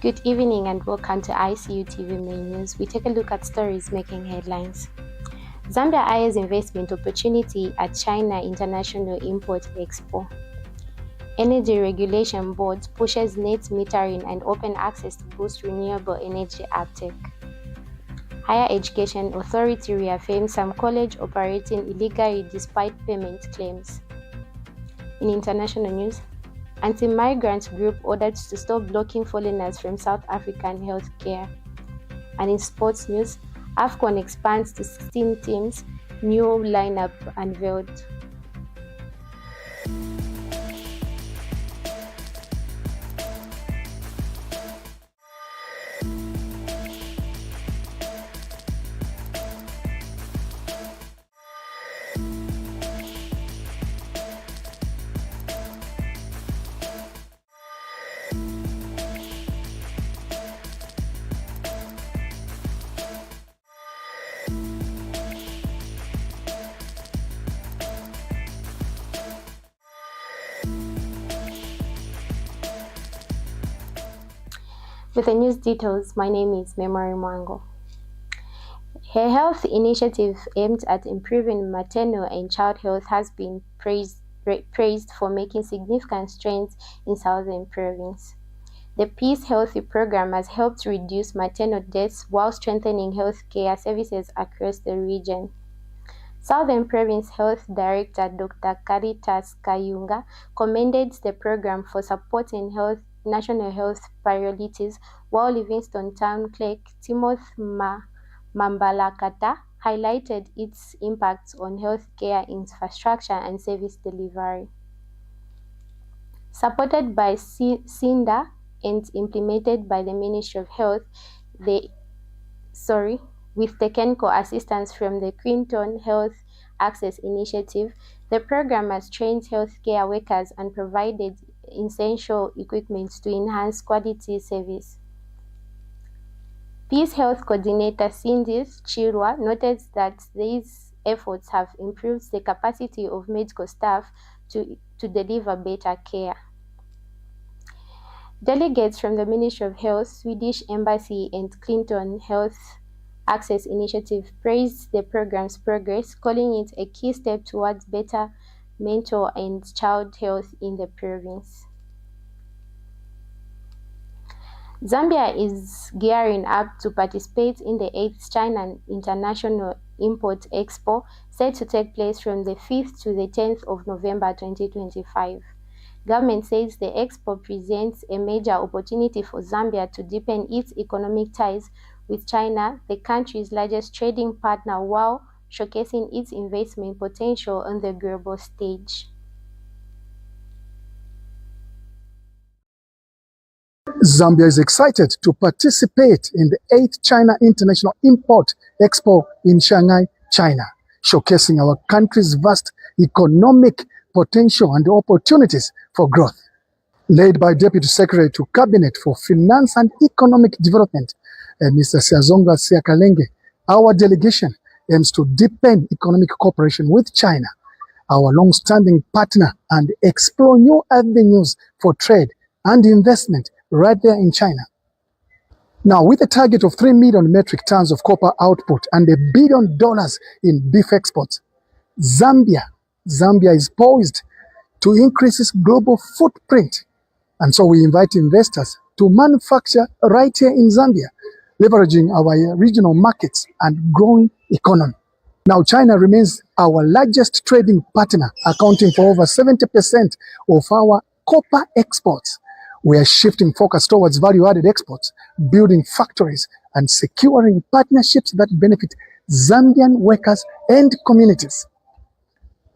Good evening and welcome to ICU TV Main News. We take a look at stories making headlines. Zambia eyes investment opportunity at China International Import Expo. Energy Regulation Board pushes net metering and open access to boost renewable energy uptake. Higher Education Authority reaffirms some college operating illegally despite payment claims. In international news, anti-migrant group ordered to stop blocking foreigners from South African healthcare. And in sports news, AFCON expands to 16 teams, new lineup unveiled. With the news details, my name is Memory Mwango. Her health initiative aimed at improving maternal and child health has been praised for making significant strides in Southern Province. The Peace Healthy program has helped reduce maternal deaths while strengthening healthcare services across the region. Southern Province Health Director Dr. Caritas Kayunga commended the program for supporting national health priorities, while Livingstone Town Clerk Timothy Mambalakata highlighted its impact on healthcare infrastructure and service delivery. Supported by CINDA and implemented by the Ministry of Health, with technical assistance from the Quinton Health Access Initiative, the program has trained healthcare workers and provided essential equipment to enhance quality service. Peace Health Coordinator Cindy Chirwa noted that these efforts have improved the capacity of medical staff to deliver better care. Delegates from the Ministry of Health, Swedish Embassy, and Clinton Health Access Initiative praised the program's progress, calling it a key step towards better mental and child health in the province. Zambia is gearing up to participate in the 8th China International Import Expo, set to take place from the 5th to the 10th of November 2025. Government says the expo presents a major opportunity for Zambia to deepen its economic ties with China, the country's largest trading partner, while showcasing its investment potential on the global stage. Zambia is excited to participate in the 8th China International Import Expo in Shanghai, China, showcasing our country's vast economic potential and opportunities for growth. Led by Deputy Secretary to Cabinet for Finance and Economic Development, Mr. Siazonga Siakalenge, our delegation aims to deepen economic cooperation with China, our long-standing partner, and explore new avenues for trade and investment right there in China. Now, with a target of 3 million metric tons of copper output and $1 billion in beef exports, Zambia is poised to increase its global footprint. And so we invite investors to manufacture right here in Zambia, leveraging our regional markets and growing economy. Now, China remains our largest trading partner, accounting for over 70% of our copper exports. We are shifting focus towards value-added exports, building factories, and securing partnerships that benefit Zambian workers and communities.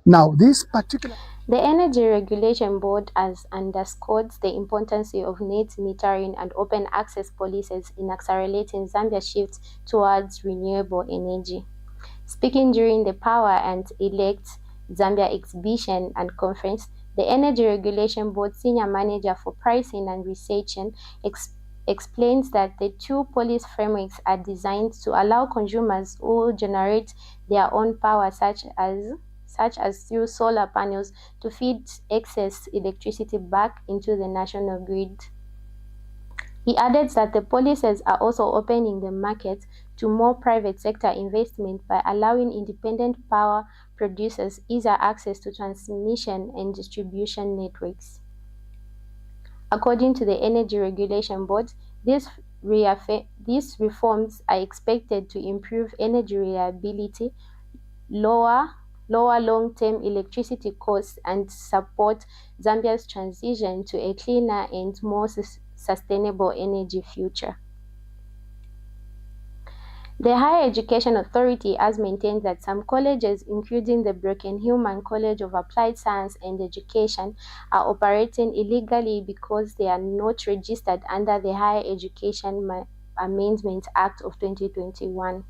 Now, The Energy Regulation Board has underscored the importance of net metering and open access policies in accelerating Zambia's shift towards renewable energy. Speaking during the Power and Elect Zambia exhibition and conference, the Energy Regulation Board Senior Manager for Pricing and Research explains that the two policy frameworks are designed to allow consumers who generate their own power, such as through solar panels, to feed excess electricity back into the national grid. He added that the policies are also opening the market to more private sector investment by allowing independent power producers easier access to transmission and distribution networks. According to the Energy Regulation Board, these reforms are expected to improve energy reliability, lower long-term electricity costs, and support Zambia's transition to a cleaner and more sustainable energy future. The Higher Education Authority has maintained that some colleges, including the Broken-Hillman College of Applied Science and Education, are operating illegally because they are not registered under the Higher Education Amendment Act of 2021.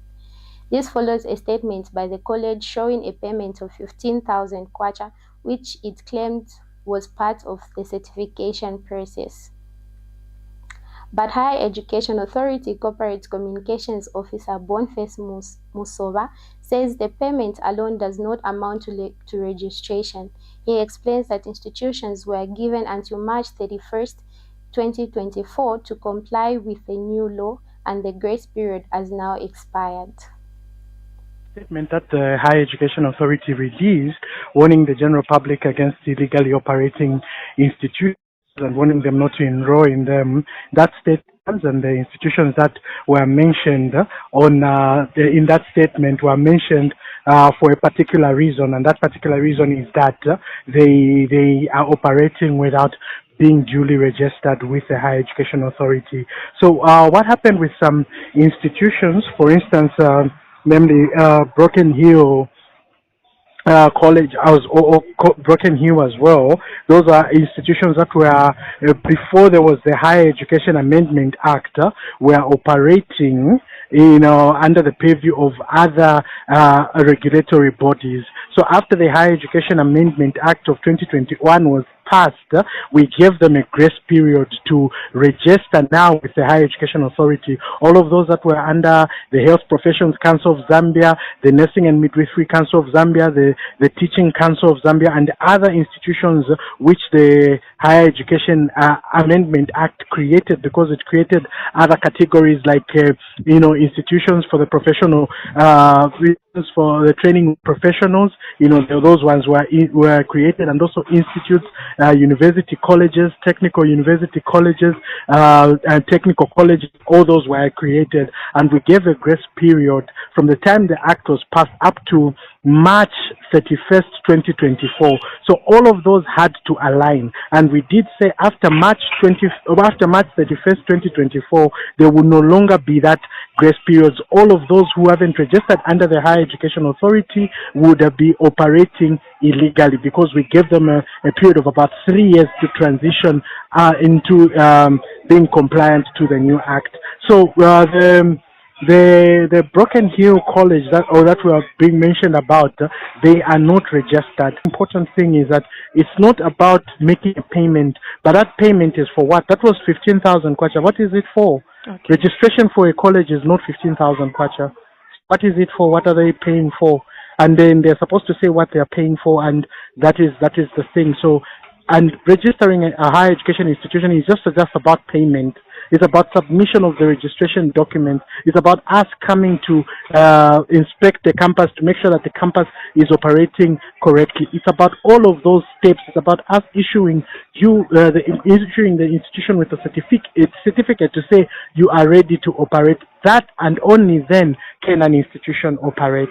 This follows a statement by the college showing a payment of 15,000 kwacha, which it claimed was part of the certification process. But Higher Education Authority Corporate Communications Officer Boniface Musoba says the payment alone does not amount to registration. He explains that institutions were given until March 31st, 2024 to comply with the new law, and the grace period has now expired. Statement that the Higher Education Authority released, warning the general public against illegally operating institutions and warning them not to enroll in them. That statement and the institutions that were mentioned in that statement were mentioned for a particular reason, and that particular reason is that they are operating without being duly registered with the Higher Education Authority. So what happened with some institutions, for instance, namely Broken Hill College, Broken Hill as well. Those are institutions that were, before there was the Higher Education Amendment Act, were operating, under the purview of other regulatory bodies. So after the Higher Education Amendment Act of 2021 was passed, we gave them a grace period to register now with the Higher Education Authority. All of those that were under the Health Professions Council of Zambia, the Nursing and Midwifery Council of Zambia, the Teaching Council of Zambia, and other institutions which the Higher Education Amendment Act created, because it created other categories like, institutions for the professional, for the training professionals, those ones were created, and also institutes, university colleges, technical university colleges, and technical colleges, all those were created, and we gave a grace period from the time the act was passed up to March 31st, 2024. So all of those had to align, and we did say after March 31st, 2024, there will no longer be that grace periods. All of those who haven't registered under the Higher Education Authority would be operating illegally, because we gave them a period of about 3 years to transition into being compliant to the new act. So the Broken Hill College that were being mentioned about, they are not registered. The important thing is that it's not about making a payment, but that payment is for what? That was 15,000 kwacha. What is it for? Okay. Registration for a college is not 15,000 kwacha. What is it for? What are they paying for? And then they're supposed to say what they're paying for, and that is the thing. So, and registering a higher education institution is just about payment. It's about submission of the registration documents. It's about us coming to inspect the campus to make sure that the campus is operating correctly. It's about all of those steps. It's about us issuing issuing the institution with a certificate to say you are ready to operate. That and only then can an institution operate.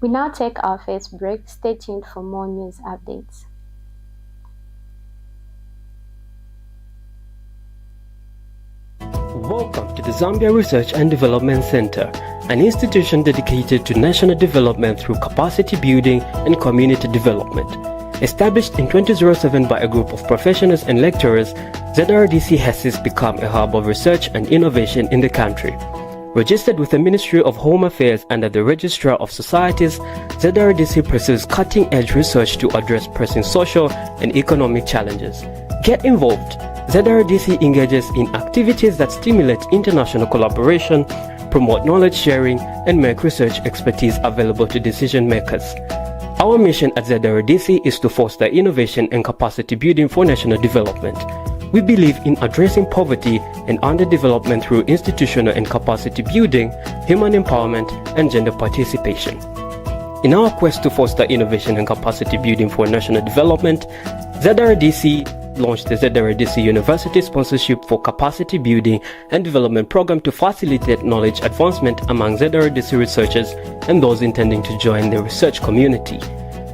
We now take our first break. Stay tuned for more news updates. Welcome to the Zambia Research and Development Center, an institution dedicated to national development through capacity building and community development. Established in 2007 by a group of professionals and lecturers, ZRDC has since become a hub of research and innovation in the country. Registered with the Ministry of Home Affairs under the Registrar of Societies, ZRDC pursues cutting-edge research to address pressing social and economic challenges. Get involved. ZRDC engages in activities that stimulate international collaboration, promote knowledge sharing, and make research expertise available to decision makers. Our mission at ZRDC is to foster innovation and capacity building for national development. We believe in addressing poverty and underdevelopment through institutional and capacity building, human empowerment, and gender participation. In our quest to foster innovation and capacity building for national development, ZRDC launched the ZRDC University Sponsorship for Capacity Building and Development Program to facilitate knowledge advancement among ZRDC researchers and those intending to join the research community.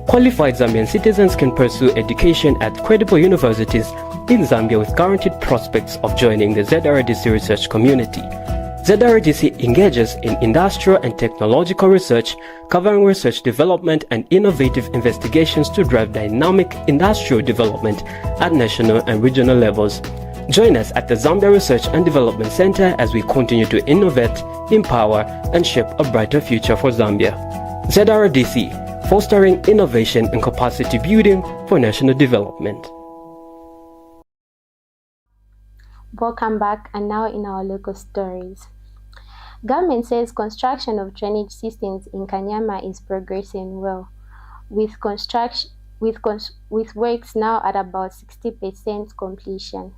Qualified Zambian citizens can pursue education at credible universities in Zambia with guaranteed prospects of joining the ZRDC research community. ZRDC engages in industrial and technological research, covering research development and innovative investigations to drive dynamic industrial development at national and regional levels. Join us at the Zambia Research and Development Center as we continue to innovate, empower, and shape a brighter future for Zambia. ZRDC, fostering innovation and capacity building for national development. Welcome back, and now in our local stories. Government says construction of drainage systems in Kanyama is progressing well, with works now at about 60% completion.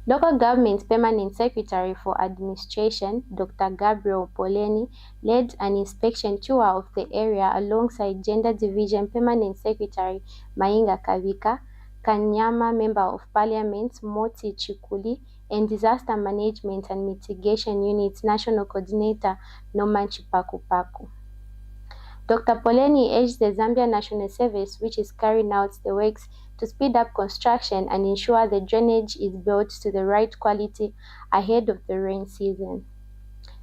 Local Government Permanent Secretary for Administration, Dr. Gabriel Poleni, led an inspection tour of the area alongside Gender Division Permanent Secretary Mainga Kavika, Kanyama Member of Parliament Moti Chikuli, and Disaster Management and Mitigation Unit National Coordinator Norman Chipakupaku. Dr. Poleni urged the Zambia National Service, which is carrying out the works, to speed up construction and ensure the drainage is built to the right quality ahead of the rain season.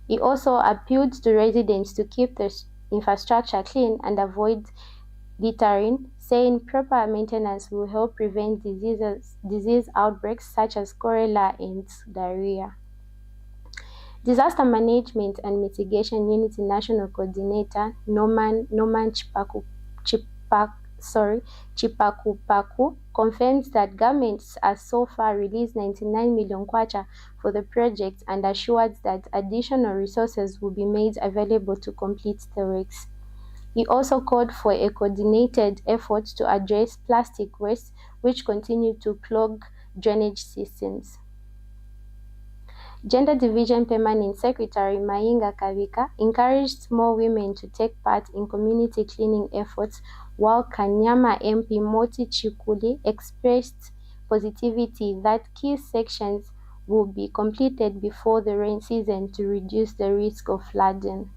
He also appealed to residents to keep the infrastructure clean and avoid littering, saying proper maintenance will help prevent disease outbreaks such as cholera and diarrhea. Disaster Management and Mitigation Unit National Coordinator Norman Chipakupaku confirms that governments has so far released 99 million kwacha for the project and assured that additional resources will be made available to complete the works. He also called for a coordinated effort to address plastic waste, which continue to clog drainage systems. Gender Division Permanent Secretary Mainga Kavika encouraged more women to take part in community cleaning efforts, while Kanyama MP Moti Chikuli expressed positivity that key sections will be completed before the rain season to reduce the risk of flooding.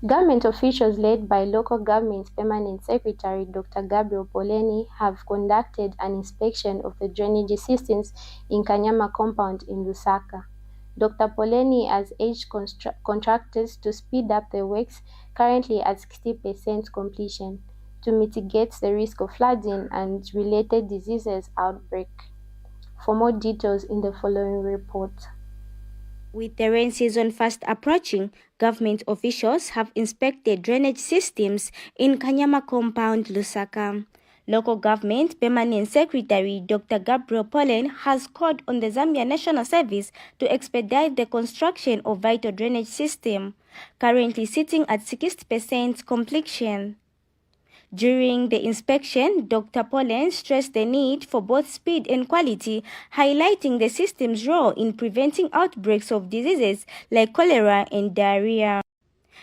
Government officials led by Local Government Permanent Secretary Dr. Gabriel Poleni have conducted an inspection of the drainage systems in Kanyama compound in Lusaka. Dr. Poleni has urged contractors to speed up the works, currently at 60% completion, to mitigate the risk of flooding and related diseases outbreak. For more details in the following report. With the rain season fast approaching, government officials have inspected drainage systems in Kanyama compound, Lusaka. Local Government Permanent Secretary Dr. Gabriel Poleni has called on the Zambia National Service to expedite the construction of vital drainage system, currently sitting at 60% completion. During the inspection, Dr. Poleni stressed the need for both speed and quality, highlighting the system's role in preventing outbreaks of diseases like cholera and diarrhea.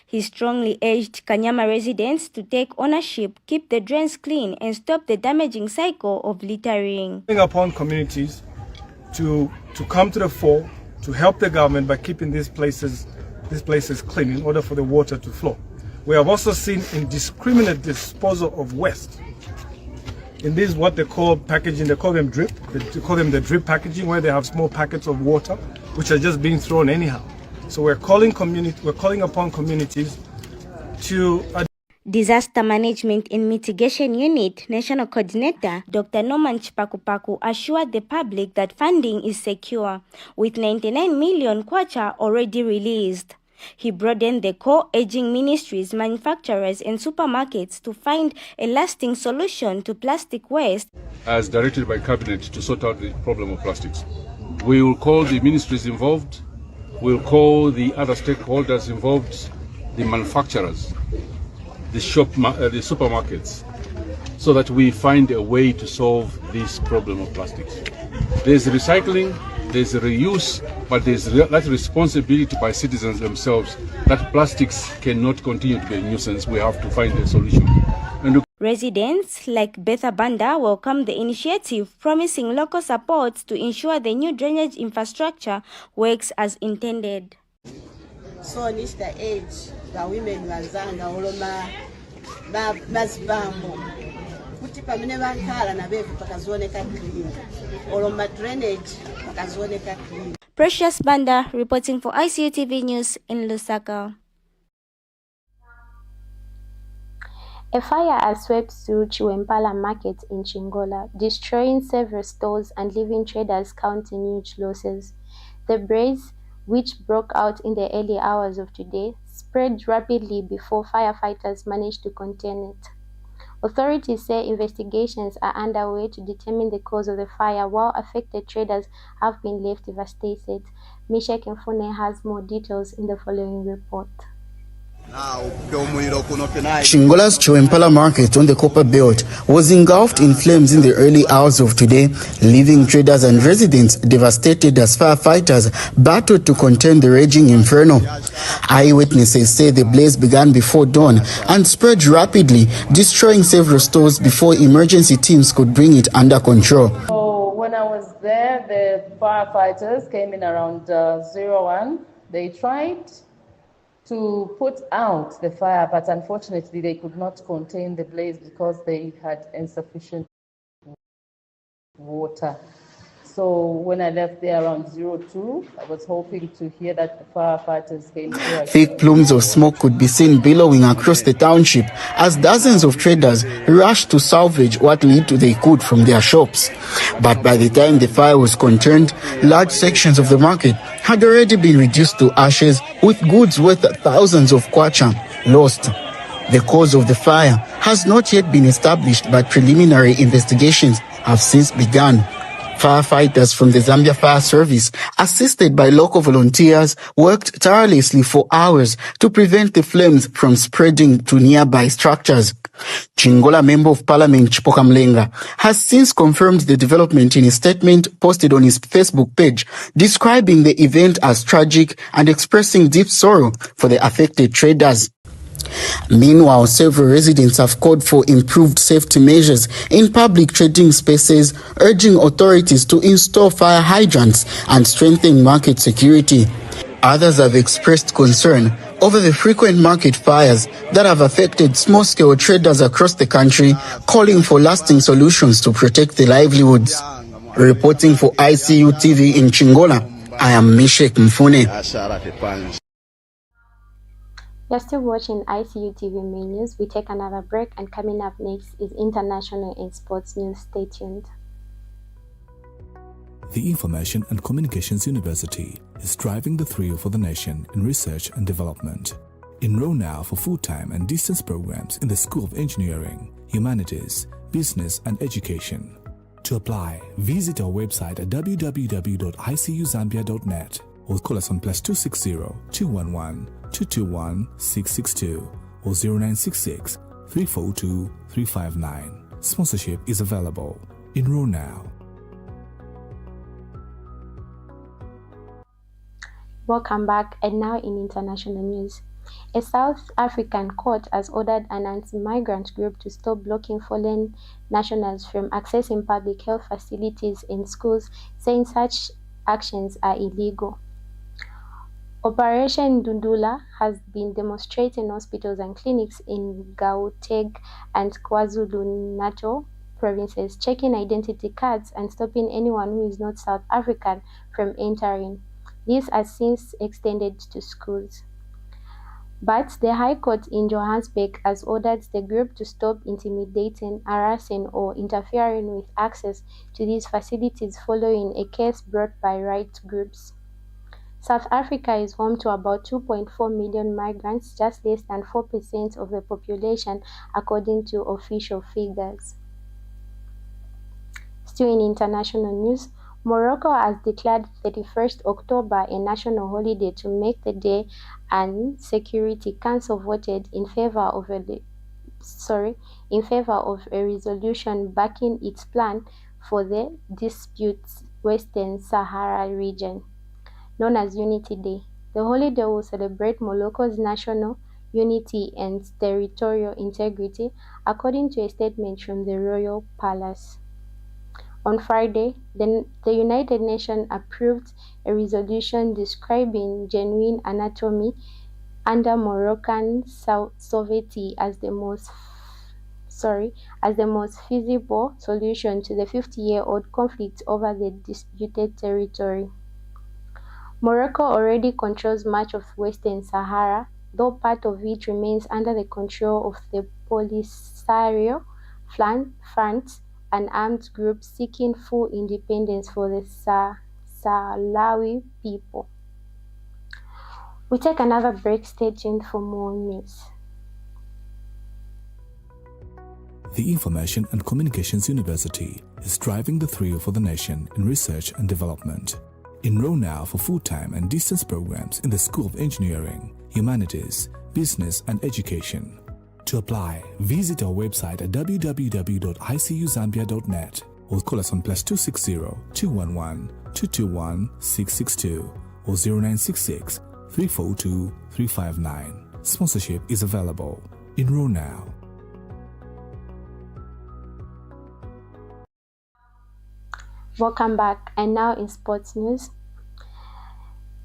He strongly urged Kanyama residents to take ownership, keep the drains clean, and stop the damaging cycle of littering. Upon communities to come to the fore, to help the government by keeping these places clean in order for the water to flow. We have also seen indiscriminate disposal of waste. In this, what they call packaging, they call them drip. They call them the drip packaging, where they have small packets of water, which are just being thrown anyhow. So we're calling upon communities to. Disaster Management and Mitigation Unit National Coordinator Dr. Norman Chipakupaku assured the public that funding is secure, with 99 million kwacha already released. He broadened the call, urging ministries, manufacturers, and supermarkets to find a lasting solution to plastic waste. As directed by Cabinet to sort out the problem of plastics. We will call the ministries involved, we'll call the other stakeholders involved, the manufacturers, the supermarkets, so that we find a way to solve this problem of plastics. There's recycling, there's reuse, but there's that responsibility by citizens themselves that plastics cannot continue to be a nuisance. We have to find a solution. And residents like Betha Banda welcome the initiative, promising local support to ensure the new drainage infrastructure works as intended. So this the age the women wazanga oloma bazibambo kuti pamene bankhala na bevu pakazioneka clean oloma drainage pakazioneka clean. Precious Banda reporting for ICU TV News in Lusaka. A fire has swept through Chiwempala Market in Chingola, destroying several stores and leaving traders counting huge losses. The blaze, which broke out in the early hours of today, spread rapidly before firefighters managed to contain it. Authorities say investigations are underway to determine the cause of the fire, while affected traders have been left devastated. Mishek Mfune has more details in the following report. Chingola's Chiwempala Market on the Copper Belt was engulfed in flames in the early hours of today, leaving traders and residents devastated as firefighters battled to contain the raging inferno. Eyewitnesses say the blaze began before dawn and spread rapidly, destroying several stores before emergency teams could bring it under control. So when I was there, the firefighters came in around 01. They tried to put out the fire, but unfortunately they could not contain the blaze because they had insufficient water. So when I left there around 02, I was hoping to hear that the firefighters came through. Thick plumes of smoke could be seen billowing across the township as dozens of traders rushed to salvage what little they could from their shops. But by the time the fire was contained, large sections of the market had already been reduced to ashes, with goods worth thousands of kwacha lost. The cause of the fire has not yet been established, but preliminary investigations have since begun. Firefighters from the Zambia Fire Service, assisted by local volunteers, worked tirelessly for hours to prevent the flames from spreading to nearby structures. Chingola Member of Parliament Chipokamlenga has since confirmed the development in a statement posted on his Facebook page, describing the event as tragic and expressing deep sorrow for the affected traders. Meanwhile, several residents have called for improved safety measures in public trading spaces, urging authorities to install fire hydrants and strengthen market security. Others have expressed concern over the frequent market fires that have affected small-scale traders across the country, calling for lasting solutions to protect their livelihoods. Reporting for ICU TV in Chingola, I am Mishek Mfune. You're still watching ICU TV main news. We take another break, and coming up next is international and sports news. Stay tuned. The Information and Communications University is driving the thrill for the nation in research and development. Enroll now for full-time and distance programs in the School of Engineering, Humanities, Business and Education. To apply, visit our website at www.icuzambia.net or call us on +260 211 221 662 or 0966 342 359. Sponsorship is available. Enroll now. Welcome back, and now in international news. A South African court has ordered an anti-migrant group to stop blocking foreign nationals from accessing public health facilities and schools, saying such actions are illegal. Operation Dundula has been demonstrating hospitals and clinics in Gauteng and KwaZulu-Natal provinces, checking identity cards and stopping anyone who is not South African from entering. This has since extended to schools. But the High Court in Johannesburg has ordered the group to stop intimidating, harassing, or interfering with access to these facilities following a case brought by rights groups. South Africa is home to about 2.4 million migrants, just less than 4% of the population, according to official figures. Still in international news, Morocco has declared 31st October a national holiday to make the day, and Security Council voted in favor of in favor of a resolution backing its plan for the disputed Western Sahara region, known as Unity Day. The holiday will celebrate Morocco's national unity and territorial integrity, according to a statement from the royal palace. On Friday, the United Nations approved a resolution describing genuine anatomy under Moroccan sovereignty as the most feasible solution to the 50-year-old conflict over the disputed territory. Morocco already controls much of Western Sahara, though part of it remains under the control of the Polisario Front, an armed group seeking full independence for the Sahrawi people. We take another break. Stay tuned for more news. The Information and Communications University is driving the thrill for the nation in research and development. Enroll now for full-time and distance programs in the School of Engineering, Humanities, Business and Education. To apply, visit our website at www.icuzambia.net or call us on +260 211 221 662 or 0966 342 359. Sponsorship is available. Enroll now. Welcome back, and now in sports news.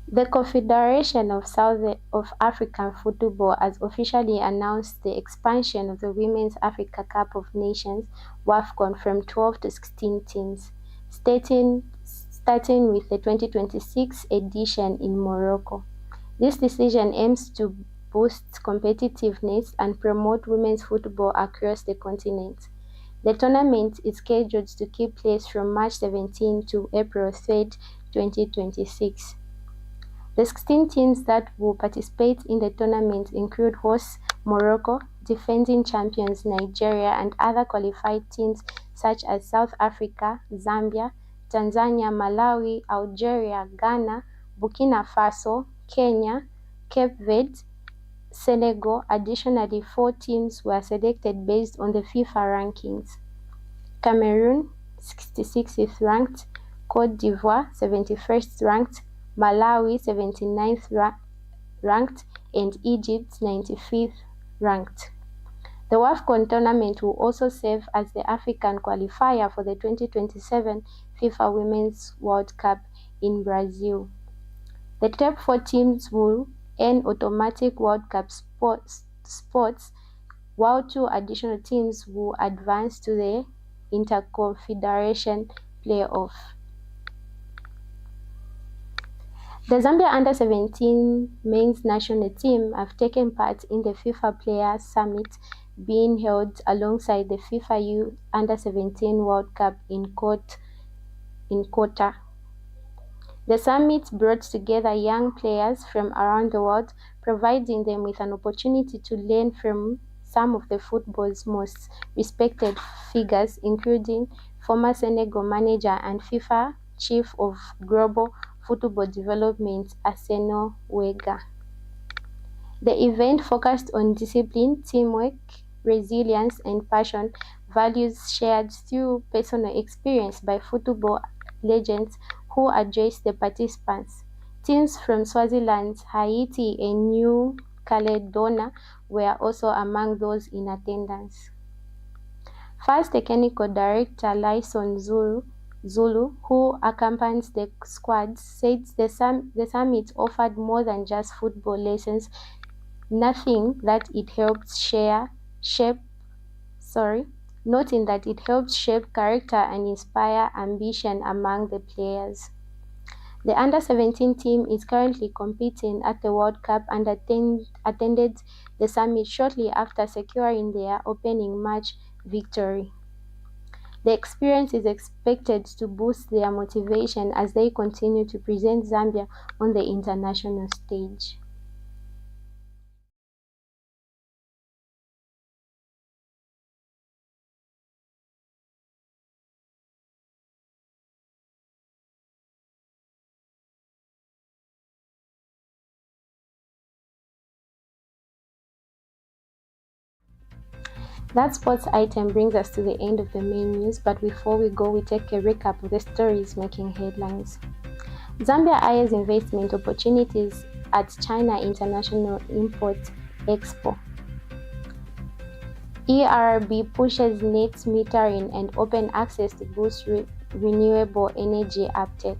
The Confederation of South African Football has officially announced the expansion of the Women's Africa Cup of Nations (WAFCON) from 12 to 16 teams, starting with the 2026 edition in Morocco. This decision aims to boost competitiveness and promote women's football across the continent. The tournament is scheduled to take place from March 17 to April 3, 2026. The 16 teams that will participate in the tournament include host Morocco, defending champions Nigeria, and other qualified teams such as South Africa, Zambia, Tanzania, Malawi, Algeria, Ghana, Burkina Faso, Kenya, Cape Verde, Senegal. Additionally, 4 teams were selected based on the FIFA rankings. Cameroon, 66th ranked, Côte d'Ivoire, 71st ranked, Malawi, 79th ranked, and Egypt, 95th ranked. The WAFCON tournament will also serve as the African qualifier for the 2027 FIFA Women's World Cup in Brazil. The top 4 teams will earn automatic World Cup spots, while 2 additional teams will advance to the Interconfederation Playoff. The Zambia Under-17 men's national team have taken part in the FIFA Players Summit being held alongside the FIFA Youth Under-17 World Cup in Qatar. The summit brought together young players from around the world, providing them with an opportunity to learn from some of the football's most respected figures, including former Senegal manager and FIFA chief of global football development, Arsène Wenger. The event focused on discipline, teamwork, resilience, and passion, values shared through personal experience by football legends who addressed the participants. Teams from Swaziland, Haiti, and New Caledonia were also among those in attendance. First Technical Director Lyson Zulu, who accompanied the squad, said the summit offered more than just football lessons, noting that it helped shape character and inspire ambition among the players. The Under-17 team is currently competing at the World Cup and attended the summit shortly after securing their opening match victory. The experience is expected to boost their motivation as they continue to present Zambia on the international stage. That sports item brings us to the end of the main news, but before we go, we take a recap of the stories making headlines. Zambia eyes investment opportunities at China International Import Expo. ERB pushes net metering and open access to boost renewable energy uptake.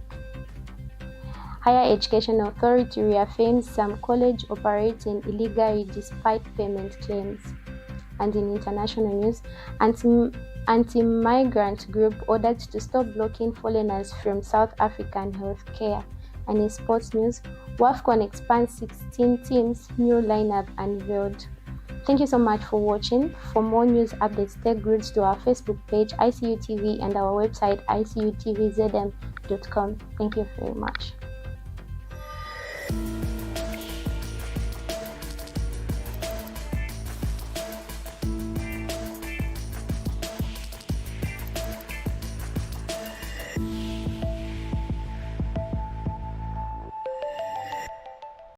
Higher Education Authority reaffirms some college operating illegally despite payment claims. And in international news, anti-migrant group ordered to stop blocking foreigners from South African healthcare. And in sports news, WAFCON expands 16 teams, new lineup unveiled. Thank you so much for watching. For more news updates, stay glued to our Facebook page, ICU TV, and our website, icutvzm.com. Thank you very much.